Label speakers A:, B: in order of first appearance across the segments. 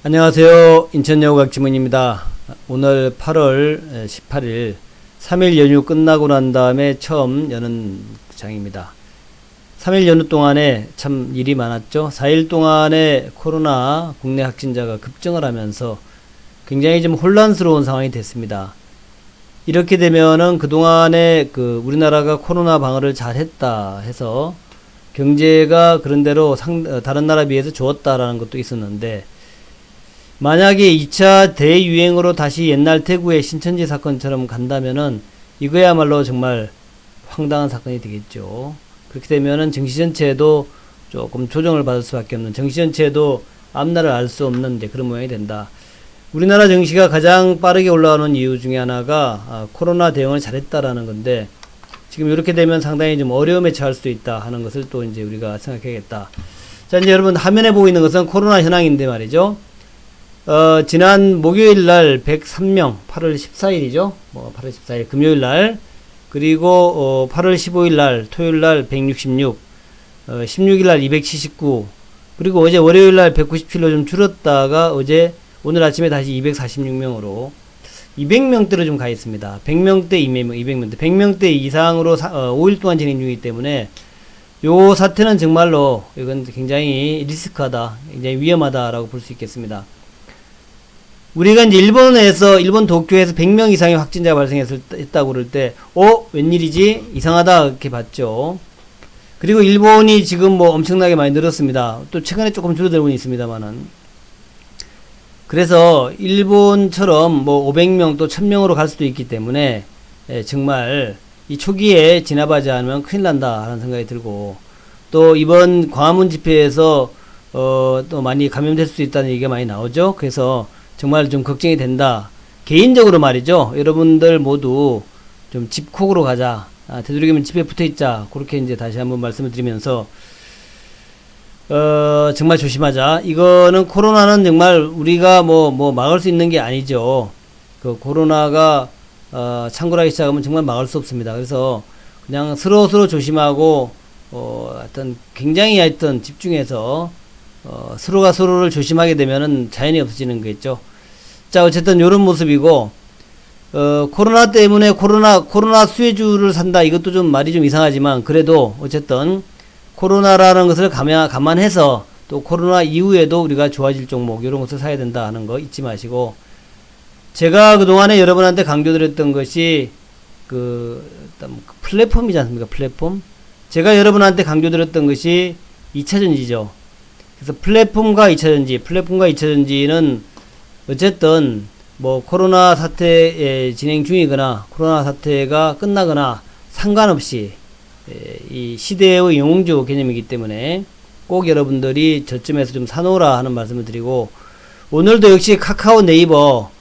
A: 안녕하세요. 인천여고 각지문입니다. 오늘 8월 18일 3일 연휴 끝나고 난 다음에 처음 여는 장입니다. 3일 연휴 동안에 참 일이 많았죠. 4일 동안에 코로나 국내 확진자가 급증을 하면서 굉장히 좀 혼란스러운 상황이 됐습니다. 이렇게 되면은 그동안에 우리나라가 코로나 방어를 잘했다 해서 경제가 그런대로 다른 나라에 비해서 좋았다라는 것도 있었는데, 만약에 2차 대유행으로 다시 옛날 대구의 신천지 사건처럼 간다면은 이거야말로 정말 황당한 사건이 되겠죠. 그렇게 되면은 정시 전체도 조금 조정을 받을 수밖에 없는, 정시 전체도 앞날을 알 수 없는 그런 모양이 된다. 우리나라 정시가 가장 빠르게 올라가는 이유 중에 하나가 코로나 대응을 잘했다라는 건데, 지금 이렇게 되면 상당히 좀 어려움에 처할 수도 있다 하는 것을 또 이제 우리가 생각해야겠다. 자, 이제 여러분 화면에 보고 있는 것은 코로나 현황인데 말이죠. 지난 목요일 날 103명, 8월 14일이죠. 8월 14일 금요일 날, 그리고 8월 15일 날 토요일 날 166, 16일 날 279, 그리고 어제 월요일 날 197로 좀 줄었다가 오늘 아침에 다시 246명으로 200명대로 좀 가 있습니다. 100명대, 200명대, 100명대 이상으로 5일 동안 진행 중이기 때문에 요 사태는 정말로 이건 굉장히 리스크하다, 굉장히 위험하다라고 볼 수 있겠습니다. 우리가 이제 일본 도쿄에서 100명 이상의 확진자가 발생했다고 그럴 때, 웬일이지? 이상하다, 이렇게 봤죠. 그리고 일본이 지금 엄청나게 많이 늘었습니다. 또 최근에 조금 줄어들고 있습니다만은. 그래서 일본처럼 500명 또 1000명으로 갈 수도 있기 때문에, 정말 이 초기에 진압하지 않으면 큰일 난다 하는 생각이 들고, 또 이번 광화문 집회에서 또 많이 감염될 수 있다는 얘기가 많이 나오죠. 그래서 정말 좀 걱정이 된다. 개인적으로 말이죠. 여러분들 모두 좀 집콕으로 가자. 되도록이면 집에 붙어 있자. 그렇게 이제 다시 한번 말씀을 드리면서, 정말 조심하자. 이거는 코로나는 정말 우리가 막을 수 있는 게 아니죠. 그 코로나가, 창궐하기 시작하면 정말 막을 수 없습니다. 그래서 그냥 서로 조심하고, 굉장히 집중해서, 서로가 서로를 조심하게 되면은 자연히 없어지는 거겠죠. 자, 어쨌든 요런 모습이고, 코로나 때문에 코로나 수혜주를 산다. 이것도 좀 말이 좀 이상하지만, 그래도 어쨌든 코로나라는 것을 감안해서 또 코로나 이후에도 우리가 좋아질 종목, 이런 것을 사야 된다 하는 거 잊지 마시고, 제가 그동안에 여러분한테 강조드렸던 것이 플랫폼이지 않습니까? 플랫폼. 제가 여러분한테 강조드렸던 것이 2차전지죠. 그래서 플랫폼과 2차전지는 어쨌든 코로나 사태 진행 중이거나 코로나 사태가 끝나거나 상관없이 이 시대의 영웅주 개념이기 때문에 꼭 여러분들이 저점에서 좀 사놓으라 하는 말씀을 드리고, 오늘도 역시 카카오 네이버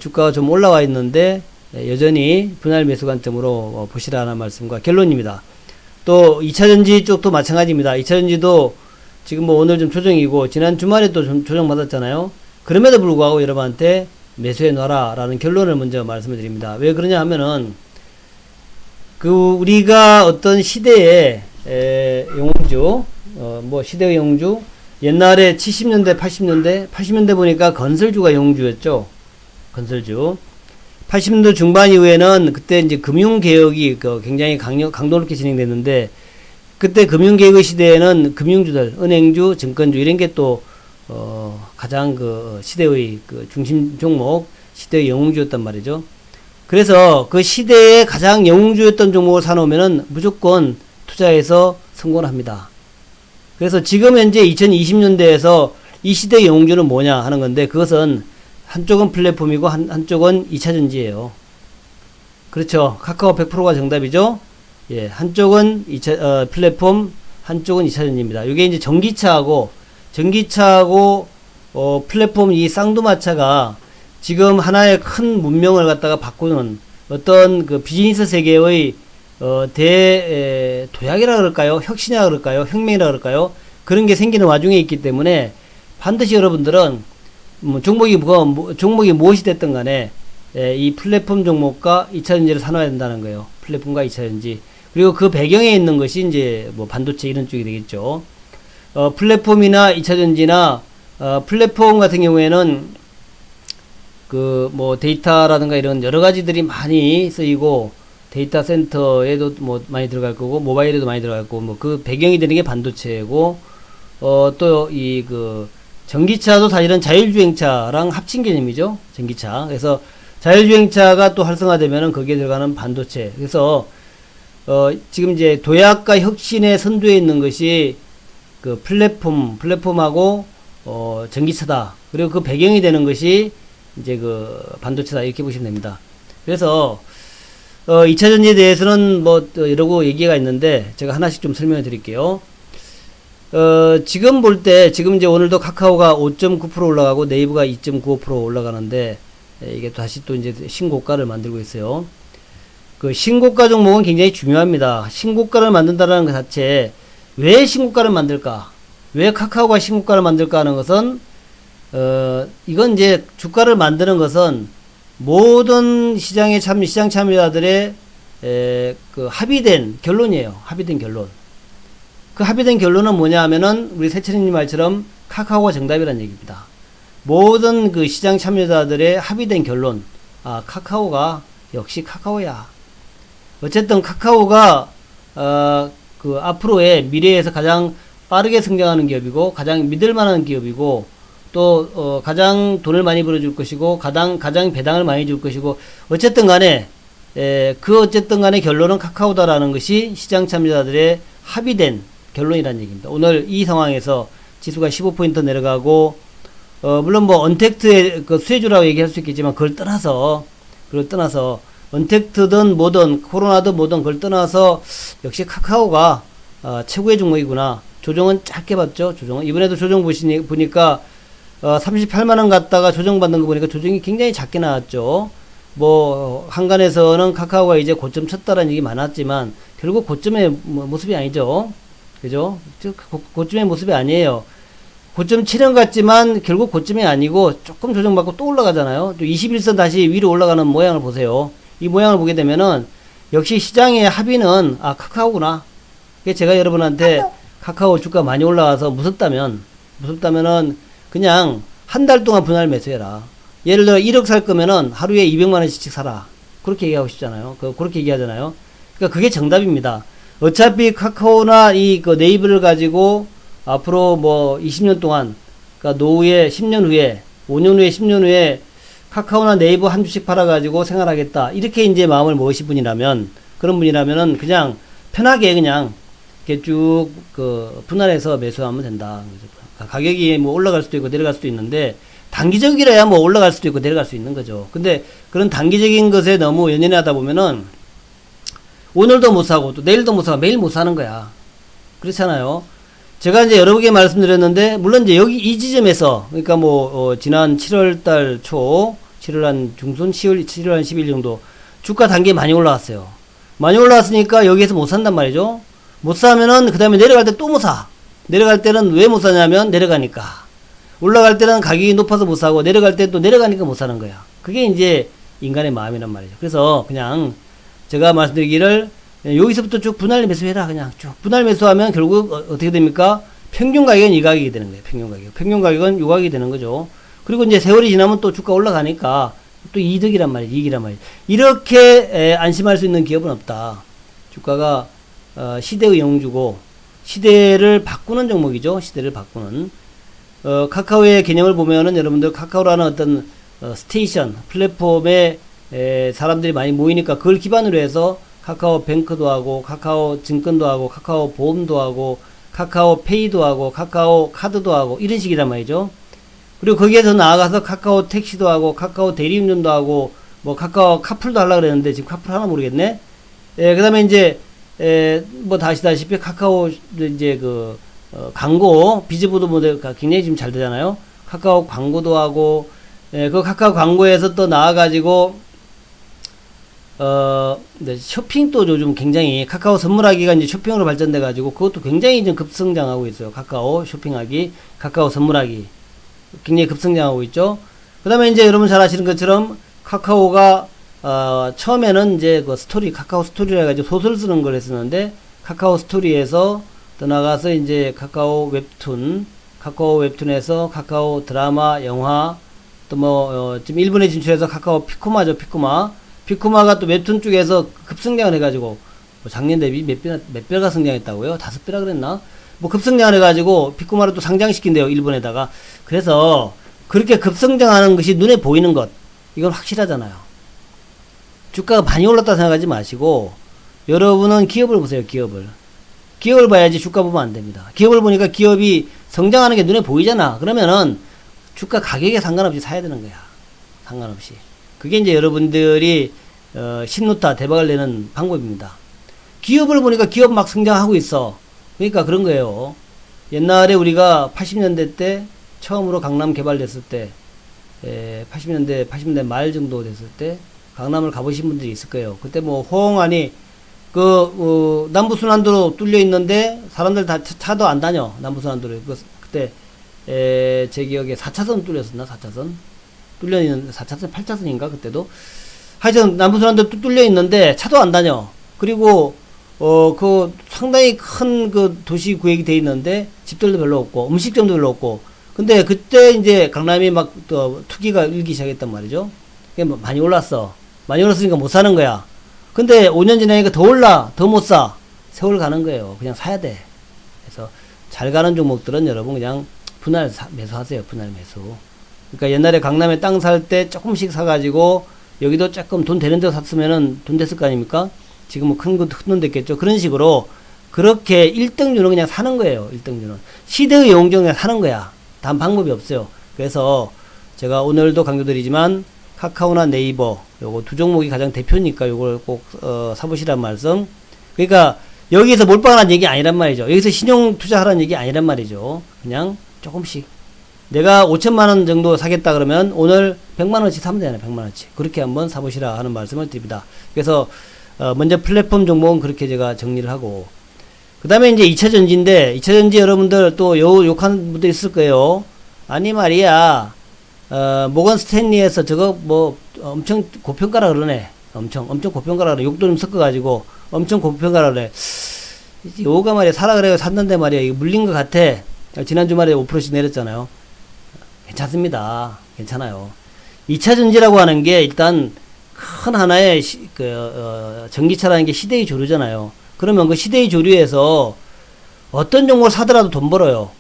A: 주가가 좀 올라와 있는데 여전히 분할 매수 관점으로 보시라는 말씀과 결론입니다. 또 2차전지 쪽도 마찬가지입니다. 2차전지도 지금 오늘 좀 조정이고, 지난 주말에 또 좀 조정받았잖아요. 그럼에도 불구하고 여러분한테 매수해 놔라 라는 결론을 먼저 말씀을 드립니다. 왜 그러냐 하면은, 우리가 어떤 시대의 영웅주, 시대의 영웅주, 옛날에 70년대, 80년대 보니까 건설주가 영웅주였죠. 건설주. 80년대 중반 이후에는 그때 이제 금융개혁이 굉장히 강도 높게 진행됐는데, 그때 금융개혁의 시대에는 금융주들, 은행주, 증권주, 이런 게 또, 가장 시대의 중심 종목, 시대의 영웅주였단 말이죠. 그래서 그 시대에 가장 영웅주였던 종목을 사놓으면은 무조건 투자해서 성공을 합니다. 그래서 지금 현재 2020년대에서 이 시대의 영웅주는 뭐냐 하는 건데, 그것은 한쪽은 플랫폼이고 한쪽은 2차전지예요. 그렇죠. 카카오 100%가 정답이죠. 예, 한쪽은 플랫폼, 한쪽은 2차전지입니다. 이게 이제 전기차하고 플랫폼 이 쌍두마차가 지금 하나의 큰 문명을 갖다가 바꾸는 어떤 비즈니스 세계의 도약이라 그럴까요? 혁신이라 그럴까요? 혁명이라 그럴까요? 그런 게 생기는 와중에 있기 때문에 반드시 여러분들은 종목이 무엇이 됐든 간에 이 플랫폼 종목과 2차전지를 사놔야 된다는 거예요. 플랫폼과 2차전지. 그리고 그 배경에 있는 것이 이제 반도체 이런 쪽이 되겠죠. 플랫폼이나 2차전지나 플랫폼 같은 경우에는 그 뭐 데이터라든가 이런 여러 가지들이 많이 쓰이고 데이터 센터에도 뭐 많이 들어갈 거고 모바일에도 많이 들어갈 거고 뭐 그 배경이 되는 게 반도체고 또 이 그 전기차도 사실은 자율주행차랑 합친 개념이죠. 전기차. 그래서 자율주행차가 또 활성화되면은 거기에 들어가는 반도체. 그래서 지금 이제 도약과 혁신의 선두에 있는 것이 그 플랫폼하고 전기차다. 그리고 그 배경이 되는 것이 이제 그 반도체다. 이렇게 보시면 됩니다. 그래서 2차 전지에 대해서는 뭐 여러 얘기가 있는데 제가 하나씩 좀 설명해 드릴게요. 지금 볼 때, 지금 이제 오늘도 카카오가 5.9% 올라가고 네이버가 2.95% 올라가는데, 이게 다시 또 이제 신고가를 만들고 있어요. 그 신고가 종목은 굉장히 중요합니다. 신고가를 만든다는 것 자체, 왜 신고가를 만들까? 왜 카카오가 신고가를 만들까 하는 것은, 이건 이제 주가를 만드는 것은 모든 시장 참여자들의, 그 합의된 결론이에요. 합의된 결론. 그 합의된 결론은 뭐냐 하면은 우리 세천이님 말처럼 카카오가 정답이라는 얘기입니다. 모든 그 시장 참여자들의 합의된 결론, 카카오가 역시 카카오야. 어쨌든 카카오가 그 앞으로의 미래에서 가장 빠르게 성장하는 기업이고 가장 믿을만한 기업이고 또 가장 돈을 많이 벌어줄 것이고 가장 배당을 많이 줄 것이고 어쨌든 간에 어쨌든 간에 결론은 카카오다라는 것이 시장 참여자들의 합의된 결론이라는 얘기입니다. 오늘 이 상황에서 지수가 15포인트 내려가고 물론 뭐 언택트의 그 수혜주라고 얘기할 수 있겠지만 그걸 떠나서 언택트든 뭐든 코로나든 뭐든 그걸 떠나서 역시 카카오가 최고의 종목이구나. 조정은 짧게 봤죠. 조정은 이번에도 조정 보니까 38만원 갔다가 조정받는 거 보니까 조정이 굉장히 작게 나왔죠. 뭐 한간에서는 카카오가 이제 고점 쳤다라는 얘기 많았지만 결국 고점의 모습이 아니죠. 그죠? 고점의 모습이 아니에요. 고점 치령 같지만 결국 고점이 아니고 조금 조정받고 또 올라가잖아요. 또 21선 다시 위로 올라가는 모양을 보세요. 이 모양을 보게 되면은 역시 시장의 합의는 카카오구나. 제가 여러분한테 카카오 주가 많이 올라와서 무섭다면은 그냥 한 달 동안 분할 매수해라. 예를 들어 1억 살 거면은 하루에 200만원씩 사라. 그렇게 얘기하고 싶잖아요. 그렇게 얘기하잖아요. 그러니까 그게 정답입니다. 어차피 카카오나 그 네이버를 가지고 앞으로 뭐 20년 동안, 그러니까 노후에 10년 후에, 5년 후에, 10년 후에 카카오나 네이버 한 주씩 팔아가지고 생활하겠다. 이렇게 이제 마음을 먹으신 분이라면, 그런 분이라면은 그냥 편하게 그냥 이렇게 쭉 분할해서 매수하면 된다. 가격이 뭐 올라갈 수도 있고 내려갈 수도 있는데, 단기적이라야 뭐 올라갈 수도 있고 내려갈 수 있는 거죠. 근데 그런 단기적인 것에 너무 연연하다 보면은 오늘도 못 사고 또 내일도 못 사고 매일 못 사는 거야. 그렇잖아요. 제가 이제 여러 개 말씀드렸는데 물론 이제 여기 이 지점에서 그러니까 뭐 지난 7월 초 7월 한 중순 7월 한 10일 정도 주가 단계 많이 올라왔어요. 많이 올라왔으니까 여기에서 못 산단 말이죠. 못 사면은 그 다음에 내려갈 때 또 못 사. 내려갈 때는 왜 못 사냐면 내려가니까. 올라갈 때는 가격이 높아서 못 사고 내려갈 때 또 내려가니까 못 사는 거야. 그게 이제 인간의 마음이란 말이죠. 그래서 그냥 제가 말씀드리기를 여기서부터 쭉 분할 매수해라. 그냥 쭉 분할 매수하면 결국 어떻게 됩니까? 평균 가격은 이 가격이 되는 거예요. 평균 가격은 요 가격이 되는 거죠. 그리고 이제 세월이 지나면 또 주가 올라가니까 또 이익이란 말이에요. 이렇게 안심할 수 있는 기업은 없다. 주가가 시대의 영주고 시대를 바꾸는 종목이죠. 시대를 바꾸는 카카오의 개념을 보면은 여러분들 카카오라는 어떤 스테이션 플랫폼에 사람들이 많이 모이니까 그걸 기반으로 해서 카카오 뱅크도 하고 카카오 증권도 하고 카카오 보험도 하고 카카오 페이도 하고 카카오 카드도 하고 이런 식이란 말이죠. 그리고 거기에 더 나아가서 카카오 택시도 하고 카카오 대리운전도 하고 뭐 카카오 카풀도 하려고 그랬는데 지금 카풀 하나 모르겠네. 그 다음에 이제 뭐 다 아시다시피 카카오 이제 광고 비즈보드 모델가 굉장히 지금 잘 되잖아요. 카카오 광고도 하고 그 카카오 광고에서 또 나와가지고 쇼핑도 요즘 굉장히 카카오 선물하기가 이제 쇼핑으로 발전돼 가지고 그것도 굉장히 좀 급성장하고 있어요. 카카오 쇼핑하기, 카카오 선물하기 굉장히 급성장하고 있죠. 그다음에 이제 여러분 잘 아시는 것처럼 카카오가 처음에는 이제 카카오 스토리라 해가지고 소설 쓰는 걸 했었는데 카카오 스토리에서 떠나가서 이제 카카오 웹툰, 카카오 웹툰에서 카카오 드라마, 영화, 또 뭐 지금 일본에 진출해서 카카오 피코마죠. 피코마가 또 웹툰 쪽에서 급성장을 해가지고 뭐 작년 대비 몇 배가 성장했다고요? 5배라 그랬나? 뭐 급성장을 해가지고 피코마를 또 상장시킨대요, 일본에다가. 그래서 그렇게 급성장하는 것이 눈에 보이는 것, 이건 확실하잖아요. 주가가 많이 올랐다 생각하지 마시고 여러분은 기업을 보세요. 기업을 봐야지 주가 보면 안 됩니다. 기업을 보니까 기업이 성장하는 게 눈에 보이잖아. 그러면은 주가 가격에 상관없이 사야 되는 거야. 상관없이. 그게 이제 여러분들이 신누타 대박을 내는 방법입니다. 기업을 보니까 기업 막 성장하고 있어. 그러니까 그런 거예요. 옛날에 우리가 80년대 때 처음으로 강남 개발됐을 때 80년대 말 정도 됐을 때 강남을 가보신 분들이 있을 거예요. 그때 뭐 호응하니 남부순환도로 뚫려 있는데 사람들 다 차도 안 다녀. 남부순환도로. 그때 제 기억에 4차선 뚫렸었나? 4차선 뚫려 있는 4차선 8차선인가 그때도. 하여튼 남부순환도 뚫려 있는데 차도 안 다녀. 그리고 그 상당히 큰 그 도시 구획이 돼 있는데 집들도 별로 없고 음식점도 별로 없고. 근데 그때 이제 강남이 막 또 투기가 일기 시작했단 말이죠. 뭐 많이 올랐어. 많이 올랐으니까 못 사는 거야. 근데 5년 지나니까 더 올라, 더 못 사. 세월 가는 거예요. 그냥 사야 돼. 그래서 잘 가는 종목들은 여러분 그냥 분할 매수하세요. 분할 매수. 그러니까 옛날에 강남에 땅 살 때 조금씩 사가지고 여기도 조금 돈 되는 데 샀으면은 돈 됐을 거 아닙니까? 지금은 큰 돈 됐겠죠. 그런 식으로 그렇게 1등주는 그냥 사는 거예요. 1등주는. 시대의 영종에 사는 거야. 단 방법이 없어요. 그래서 제가 오늘도 강조드리지만 카카오나 네이버 요거 두 종목이 가장 대표니까 요걸 꼭 사보시란 말씀. 그러니까 여기서 몰빵하라는 얘기 아니란 말이죠. 여기서 신용 투자하라는 얘기 아니란 말이죠. 그냥 조금씩 내가 5천만원 정도 사겠다 그러면 오늘 100만원씩 사면 되잖아요. 100만원씩 그렇게 한번 사보시라 하는 말씀을 드립니다. 그래서 먼저 플랫폼 종목은 그렇게 제가 정리를 하고, 그 다음에 이제 2차전지인데 2차전지 여러분들 또 욕하는 분들 있을 거예요. 아니 말이야 모건 스탠리에서 저거 뭐 엄청 고평가라 그러네. 엄청 고평가라 그래. 욕도 좀 섞어가지고 엄청 고평가라 그래. 요가 말이야 사라 그래요. 샀는데 말이야 이거 물린 것 같아. 지난 주말에 5%씩 내렸잖아요. 괜찮습니다. 괜찮아요. 2차전지라고 하는 게 일단 큰 하나의 전기차라는 게 시대의 조류잖아요. 그러면 그 시대의 조류에서 어떤 종목을 사더라도 돈 벌어요.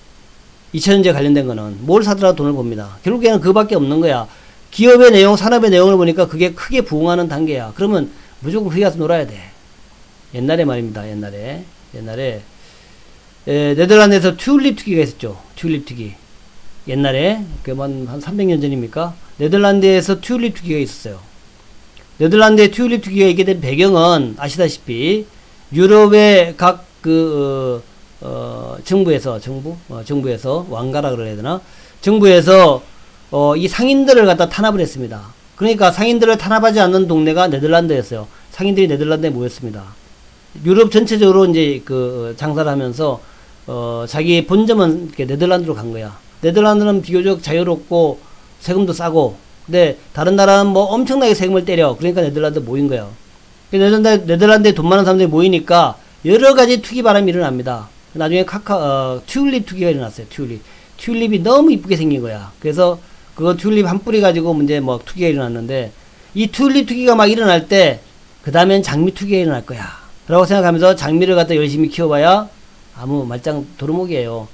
A: 2차전지에 관련된 거는 뭘 사더라도 돈을 법니다. 결국에는 그밖에 없는 거야. 기업의 내용, 산업의 내용을 보니까 그게 크게 부응하는 단계야. 그러면 무조건 거기 가서 놀아야 돼. 옛날에 말입니다. 옛날에 네덜란드에서 튤립 투기가 있었죠. 튤립 투기. 옛날에 한 300년 전입니까? 네덜란드에서 튤립 투기가 있었어요. 네덜란드의 튤립 투기가 있게 된 배경은 아시다시피 유럽의 각 정부에서 왕가라 그래야 되나? 정부에서 이 상인들을 갖다 탄압을 했습니다. 그러니까 상인들을 탄압하지 않는 동네가 네덜란드였어요. 상인들이 네덜란드에 모였습니다. 유럽 전체적으로 이제 장사를 하면서 자기 본점은 이렇게 네덜란드로 간 거야. 네덜란드는 비교적 자유롭고 세금도 싸고, 근데 다른 나라는 뭐 엄청나게 세금을 때려. 그러니까 네덜란드 모인 거예요. 네덜란드에 돈 많은 사람들이 모이니까 여러 가지 투기 바람이 일어납니다. 나중에 튤립 투기가 일어났어요. 튤립이 너무 이쁘게 생긴 거야. 그래서 그거 튤립 한 뿌리 가지고 이제 뭐 투기가 일어났는데, 이 튤립 투기가 막 일어날 때 그 다음엔 장미 투기가 일어날 거야 라고 생각하면서 장미를 갖다 열심히 키워봐야 아무 말짱 도루묵이에요.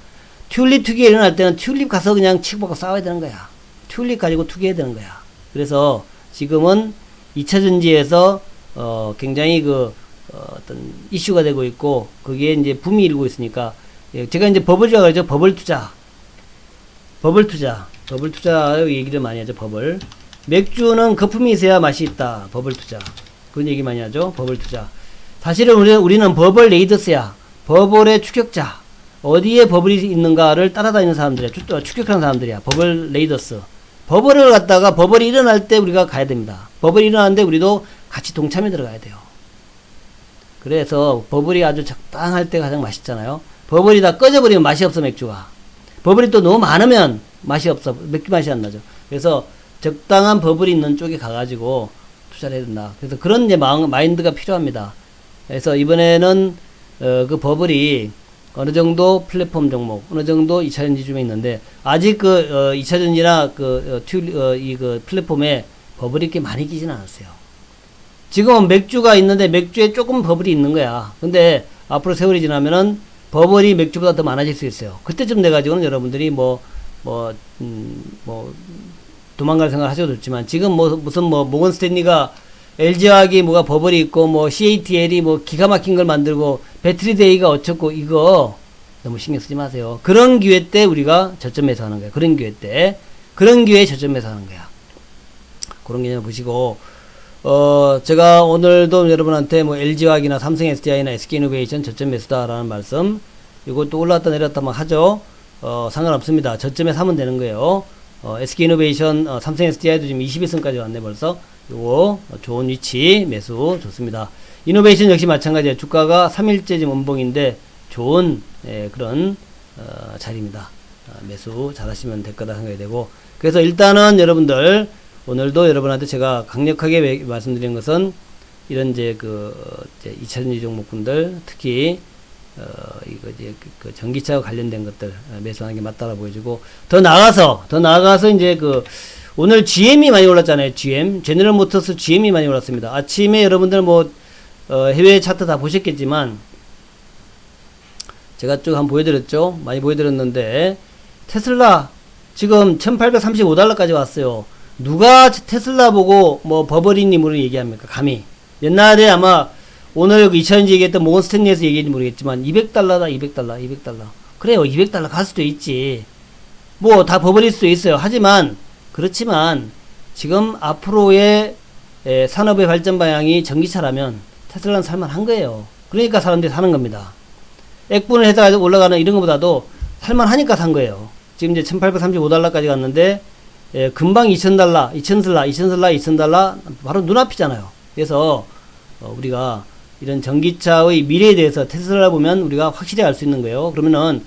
A: 튤립 투기가 일어날 때는 튤립 가서 그냥 치고받고 싸워야 되는 거야. 튤립 가지고 투기해야 되는 거야. 그래서 지금은 2차전지에서 굉장히 어떤 이슈가 되고 있고, 거기에 이제 붐이 일고 있으니까, 제가 이제 버블이라고 하죠. 버블 투자 얘기를 많이 하죠. 버블. 맥주는 거품이 있어야 맛이 있다. 버블 투자. 그런 얘기 많이 하죠. 버블 투자. 사실은 우리는 버블 레이더스야. 버블의 추격자. 어디에 버블이 있는가를 따라다니는 사람들이야. 추격하는 사람들이야. 버블 레이더스. 버블을 갖다가 버블이 일어날 때 우리가 가야 됩니다. 버블이 일어나는데 우리도 같이 동참해 들어가야 돼요. 그래서 버블이 아주 적당할 때가 가장 맛있잖아요. 버블이 다 꺼져버리면 맛이 없어, 맥주가. 버블이 또 너무 많으면 맛이 없어. 맥주 맛이 안 나죠. 그래서 적당한 버블이 있는 쪽에 가가지고 투자를 해야 된다. 그래서 그런 이제 마인드가 필요합니다. 그래서 이번에는 그 버블이 어느 정도 플랫폼 종목, 어느 정도 2차전지 좀 있는데, 아직 2차전지나 그 플랫폼에 버블이 꽤 많이 끼진 않았어요. 지금은 맥주가 있는데 맥주에 조금 버블이 있는 거야. 근데 앞으로 세월이 지나면은 버블이 맥주보다 더 많아질 수 있어요. 그때쯤 돼가지고는 여러분들이 도망갈 생각 하셔도 좋지만, 지금 무슨 모건 스탠리가 LG화학이 뭐가 버블이 있고, CATL이 기가 막힌 걸 만들고, 배터리데이가 어쩌고, 이거 너무 신경 쓰지 마세요. 그런 기회 때 우리가 저점에서 하는 거야. 그런 기회 때. 그런 기회에 저점에서 하는 거야. 그런 개념 보시고, 제가 오늘도 여러분한테 LG화학이나 삼성 SDI나 SK이노베이션 저점 매수다라는 말씀, 이것도 올랐다 내렸다 막 하죠. 상관없습니다. 저점에 사면 되는 거예요. SK이노베이션, 삼성 SDI도 지금 21선까지 왔네, 벌써. 요거, 좋은 위치, 매수, 좋습니다. 이노베이션 역시 마찬가지예요. 주가가 3일째 지금 음봉인데, 좋은, 그런, 자리입니다. 매수 잘 하시면 될 거다 생각이 되고. 그래서 일단은 여러분들, 오늘도 여러분한테 제가 강력하게 말씀드린 것은, 이런 이제 2차전지 종목군들, 특히, 전기차와 관련된 것들, 매수하는 게 맞다라 보여지고, 더 나아가서 이제 오늘 GM이 많이 올랐잖아요. 제너럴 모터스 GM이 많이 올랐습니다. 아침에 여러분들 해외 차트 다 보셨겠지만, 제가 쭉 한번 보여드렸죠. 많이 보여드렸는데, 테슬라 지금 1835달러까지 왔어요. 누가 테슬라 보고 버버리님으로 얘기합니까? 감히. 옛날에 아마 오늘 2차전지 얘기했던 모건 스탠리에서 얘기했는지 모르겠지만 200달러다. 200달러. 그래요. 200달러 갈 수도 있지. 다 버버릴 수도 있어요. 하지만 그렇지만 지금 앞으로의 산업의 발전 방향이 전기차라면 테슬라는 살만한 거예요. 그러니까 사람들이 사는 겁니다. 액분을 해서 올라가는 이런 것보다도 살만하니까 산 거예요. 지금 이제 1835달러까지 갔는데 금방 2000달러 바로 눈앞이잖아요. 그래서 우리가 이런 전기차의 미래에 대해서 테슬라 보면 우리가 확실히 알 수 있는 거예요. 그러면은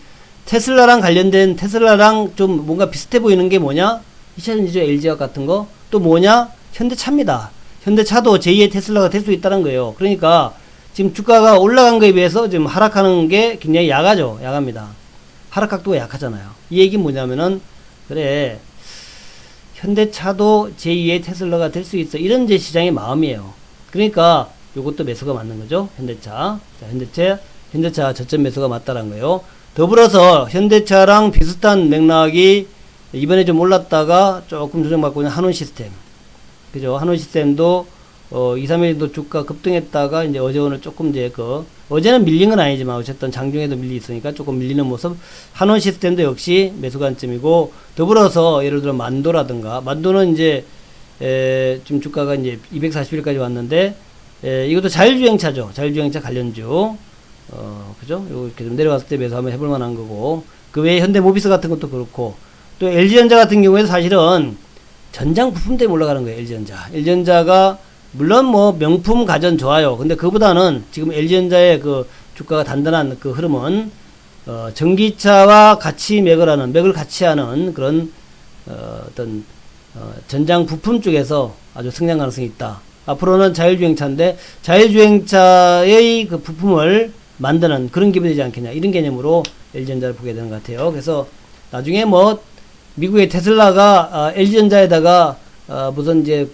A: 테슬라랑 관련된, 테슬라랑 좀 뭔가 비슷해 보이는 게 뭐냐? 2차전지죠. LG화학 같은 거. 또 뭐냐? 현대차입니다. 현대차도 제2의 테슬라가 될 수 있다는 거예요. 그러니까 지금 주가가 올라간 거에 비해서 지금 하락하는 게 굉장히 야합니다. 하락 각도가 약하잖아요. 이 얘기는 뭐냐면은, 그래, 현대차도 제2의 테슬라가 될 수 있어. 이런 제 시장의 마음이에요. 그러니까 요것도 매수가 맞는 거죠. 현대차. 자, 현대차 저점 매수가 맞다라는 거예요. 더불어서 현대차랑 비슷한 맥락이 이번에 좀 올랐다가 조금 조정받고 있는 한원 시스템. 그죠? 한원 시스템도 2, 3일도 주가 급등했다가 이제 어제 오늘 조금 이제 어제는 밀린 건 아니지만 어쨌든 장중에도 밀리 있으니까 조금 밀리는 모습. 한원 시스템도 역시 매수 관점이고, 더불어서 예를 들어 만도는 이제 지금 주가가 이제 241까지 왔는데, 이것도 자율주행차죠. 자율주행차 관련주. 그죠? 이렇게 좀 내려왔을 때 매수 한번 해볼 만한 거고, 그 외에 현대모비스 같은 것도 그렇고, 또 LG전자 같은 경우에도 사실은 전장 부품 때문에 올라가는 거예요. LG전자가 물론 명품 가전 좋아요. 근데 그보다는 지금 LG전자의 주가가 단단한 흐름은 전기차와 같이 맥을 같이 하는 그런 전장 부품 쪽에서 아주 성장 가능성이 있다. 앞으로는 자율주행차인데 자율주행차의 부품을 만드는 그런 기분이 되지 않겠냐, 이런 개념으로 LG전자를 보게 되는 것 같아요. 그래서 나중에 미국의 테슬라가 LG전자에다가 무슨 이제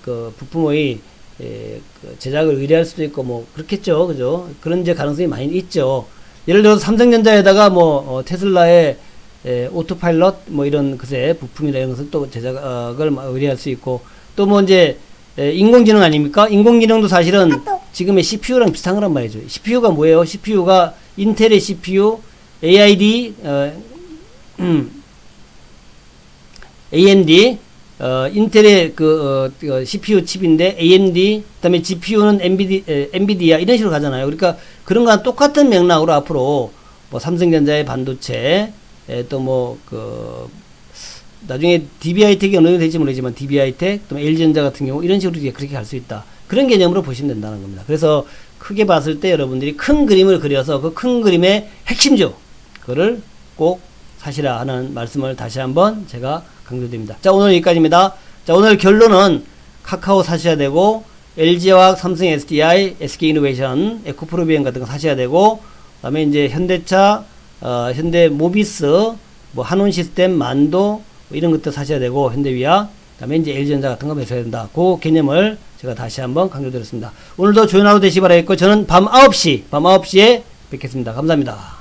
A: 부품의 제작을 의뢰할 수도 있고 그렇겠죠. 그죠? 그런 이제 가능성이 많이 있죠. 예를 들어서 삼성전자에다가 테슬라의 오토파일럿 이런 부품이나 이런 것을 또 제작을 의뢰할 수 있고, 또 이제 인공지능 아닙니까? 인공지능도 사실은 지금의 CPU랑 비슷한 거란 말이죠. CPU가 뭐예요? CPU가 인텔의 CPU, AMD, 인텔의 CPU 칩인데 AMD, 그다음에 GPU는 엔비디아 이런 식으로 가잖아요. 그러니까 그런 거랑 똑같은 맥락으로 앞으로 삼성전자의 반도체, 또 나중에 DBH텍이 어느 정도 될지 모르지만 DBH텍, 또 LG전자 같은 경우 이런 식으로 그렇게 갈 수 있다. 그런 개념으로 보시면 된다는 겁니다. 그래서 크게 봤을 때 여러분들이 큰 그림을 그려서 그 큰 그림의 핵심주, 그거를 꼭 사시라 하는 말씀을 다시 한번 제가 강조드립니다. 자, 오늘 여기까지입니다. 자, 오늘 결론은 카카오 사셔야 되고, LG화학, 삼성 SDI, SK이노베이션, 에코프로비엠 같은 거 사셔야 되고, 그다음에 이제 현대차, 현대 모비스, 뭐 한온 시스템, 만도 뭐 이런 것도 사셔야 되고 현대위아, 그다음에 이제 LG전자 같은 거 매수해야 된다. 그 개념을 제가 다시 한번 강조드렸습니다. 오늘도 좋은 하루 되시기 바라겠고 저는 밤 9시에 뵙겠습니다. 감사합니다.